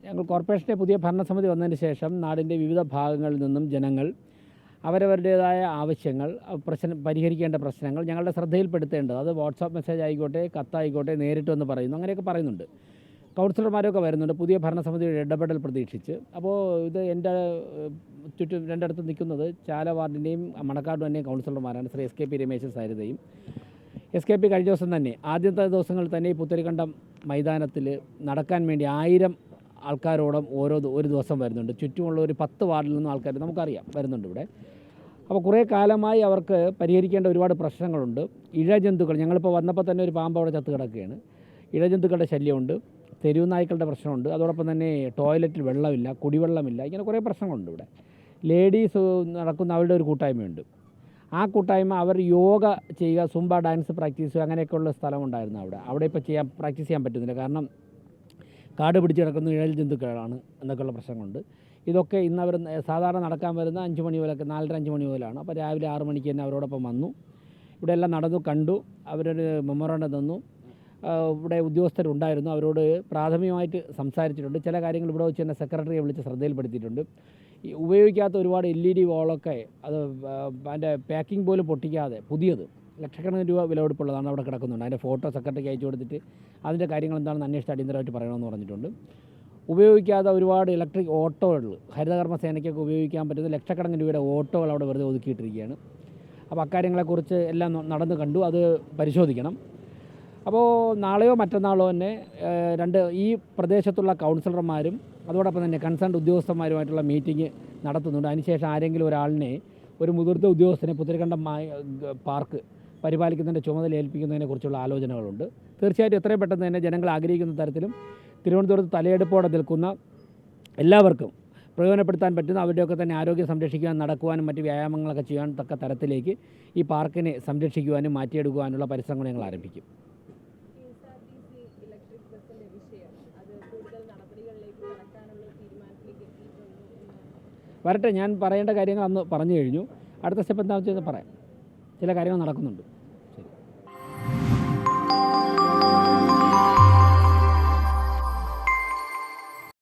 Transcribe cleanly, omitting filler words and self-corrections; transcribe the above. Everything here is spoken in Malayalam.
ഞങ്ങൾ കോർപ്പറേഷൻ്റെ പുതിയ ഭരണസമിതി വന്നതിന് ശേഷം നാടിൻ്റെ വിവിധ ഭാഗങ്ങളിൽ നിന്നും ജനങ്ങൾ അവരവരുടേതായ ആവശ്യങ്ങൾ, പരിഹരിക്കേണ്ട പ്രശ്നങ്ങൾ ഞങ്ങളുടെ ശ്രദ്ധയിൽപ്പെടുത്തേണ്ടത്, അത് വാട്സാപ്പ് മെസ്സേജ് ആയിക്കോട്ടെ, കത്തായിക്കോട്ടെ, നേരിട്ട് വന്ന് പറയുന്നു, അങ്ങനെയൊക്കെ പറയുന്നുണ്ട്. കൗൺസിലർമാരൊക്കെ വരുന്നുണ്ട് പുതിയ ഭരണസമിതിയുടെ ഇടപെടൽ പ്രതീക്ഷിച്ച്. അപ്പോൾ ഇത് എൻ്റെ ചുറ്റും രണ്ടിടത്ത് നിൽക്കുന്നത് ചാല വാർഡിൻ്റെയും മണക്കാടിൻ്റെയും കൗൺസിലർമാരാണ്, Shri S K P Ramesh സാരിതയും. എസ് കെ പി കഴിഞ്ഞ ദിവസം തന്നെ, ആദ്യത്തെ ദിവസങ്ങളിൽ തന്നെ ഈ പുത്തരിക്കണ്ടം മൈതാനത്തിൽ നടക്കാൻ വേണ്ടി 1000 ആൾക്കാരോളം ഒരു ദിവസം വരുന്നുണ്ട്. ചുറ്റുമുള്ള ഒരു 10 വാർഡിൽ നിന്നും ആൾക്കാർ നമുക്കറിയാം വരുന്നുണ്ട് ഇവിടെ. അപ്പോൾ കുറേ കാലമായി അവർക്ക് പരിഹരിക്കേണ്ട ഒരുപാട് പ്രശ്നങ്ങളുണ്ട്. ഇഴജന്തുക്കൾ, ഞങ്ങളിപ്പോൾ വന്നപ്പോൾ തന്നെ ഒരു പാമ്പ് അവിടെ ചത്ത് കിടക്കുകയാണ്. ഇഴജന്തുക്കളുടെ ശല്യമുണ്ട്, തെരുവ് നായ്ക്കളുടെ പ്രശ്നമുണ്ട്, അതോടൊപ്പം തന്നെ ടോയ്ലറ്റിൽ വെള്ളമില്ല, കുടിവെള്ളമില്ല, ഇങ്ങനെ കുറേ പ്രശ്നങ്ങളുണ്ട് ഇവിടെ. ലേഡീസ് നടക്കുന്ന അവരുടെ ഒരു കൂട്ടായ്മയുണ്ട്. ആ കൂട്ടായ്മ അവർ യോഗ ചെയ്യുക, സുംബ ഡാൻസ് പ്രാക്ടീസ് അങ്ങനെയൊക്കെയുള്ള സ്ഥലമുണ്ടായിരുന്നു അവിടെ ഇപ്പോൾ പ്രാക്ടീസ് ചെയ്യാൻ പറ്റുന്നില്ല. കാരണം കാട് പിടിച്ച് കിടക്കുന്ന ഇഴൽ ജന്തുക്കളാണ് എന്നൊക്കെയുള്ള പ്രശ്നങ്ങളുണ്ട്. ഇതൊക്കെ ഇന്ന് അവർ സാധാരണ നടക്കാൻ വരുന്ന 5 മണി മുതലൊക്കെ 4:30-5 മണി മുതലാണ്. അപ്പോൾ രാവിലെ 6 മണിക്ക് തന്നെ അവരോടൊപ്പം വന്നു, ഇവിടെ എല്ലാം നടന്നു കണ്ടു, അവരൊരു മെമ്മോറാണ്ടം തന്നു. ഇവിടെ ഉദ്യോഗസ്ഥരുണ്ടായിരുന്നു, അവരോട് പ്രാഥമികമായിട്ട് സംസാരിച്ചിട്ടുണ്ട്. ചില കാര്യങ്ങൾ ഇവിടെ വെച്ച് തന്നെ സെക്രട്ടറിയെ വിളിച്ച് ശ്രദ്ധയിൽപ്പെടുത്തിയിട്ടുണ്ട്. ഈ ഉപയോഗിക്കാത്ത ഒരുപാട് LED വോളൊക്കെ അത് അതിൻ്റെ പാക്കിംഗ് പോലും പൊട്ടിക്കാതെ പുതിയത് ലക്ഷക്കണക്കിന് രൂപ വിലപിടിപ്പുള്ളതാണ് അവിടെ കിടക്കുന്നുണ്ട്. അതിൻ്റെ ഫോട്ടോ സെക്രട്ടറിക്ക് അയച്ചു കൊടുത്തിട്ട് അതിൻ്റെ കാര്യങ്ങൾ എന്താണെന്ന് അന്വേഷിച്ച് അടിയന്തരമായിട്ട് പറയണമെന്ന് പറഞ്ഞിട്ടുണ്ട്. ഉപയോഗിക്കാതെ ഒരുപാട് ഇലക്ട്രിക് ഓട്ടോകൾ, ഹരിതകർമ്മ സേനയ്ക്കൊക്കെ ഉപയോഗിക്കാൻ പറ്റുന്ന ലക്ഷക്കണക്കിന് രൂപയുടെ ഓട്ടോകൾ അവിടെ വെറുതെ ഒതുക്കിയിട്ടിരിക്കുകയാണ്. അപ്പോൾ അക്കാര്യങ്ങളെക്കുറിച്ച് എല്ലാം നടന്ന് കണ്ടു, അത് പരിശോധിക്കണം. അപ്പോൾ നാളെയോ മറ്റന്നാളോ തന്നെ ഈ പ്രദേശത്തുള്ള കൗൺസിലർമാരും അതോടൊപ്പം തന്നെ കൺസേൺഡ് ഉദ്യോഗസ്ഥന്മാരുമായിട്ടുള്ള മീറ്റിംഗ് നടത്തുന്നുണ്ട്. അതിനുശേഷം ആരെങ്കിലും ഒരാളിനെ, ഒരു മുതിർന്ന ഉദ്യോഗസ്ഥനെ പുത്തരിക്കണ്ടം പാർക്ക് പരിപാലിക്കുന്നതിൻ്റെ ചുമതല ഏൽപ്പിക്കുന്നതിനെക്കുറിച്ചുള്ള ആലോചനകളുണ്ട്. തീർച്ചയായിട്ടും എത്രയും പെട്ടെന്ന് തന്നെ ജനങ്ങൾ ആഗ്രഹിക്കുന്ന തരത്തിലും തിരുവനന്തപുരത്ത് തലയെടുപ്പോടെ നിൽക്കുന്ന എല്ലാവർക്കും പ്രയോജനപ്പെടുത്താൻ പറ്റുന്ന അവരുടെയൊക്കെ തന്നെ ആരോഗ്യം സംരക്ഷിക്കുവാൻ, നടക്കുവാനും മറ്റ് വ്യായാമങ്ങളൊക്കെ ചെയ്യാൻ തക്ക തരത്തിലേക്ക് ഈ പാർക്കിനെ സംരക്ഷിക്കുവാനും മാറ്റിയെടുക്കുവാനുള്ള പരിശ്രമങ്ങൾ ഞങ്ങൾ ആരംഭിക്കും. വരട്ടെ, ഞാൻ പറയേണ്ട കാര്യങ്ങൾ അന്ന് പറഞ്ഞു കഴിഞ്ഞു. അടുത്ത സ്റ്റെപ്പ് എന്താണെന്ന് വെച്ചാൽ പറയാം. ചില കാര്യങ്ങൾ നടക്കുന്നുണ്ട്.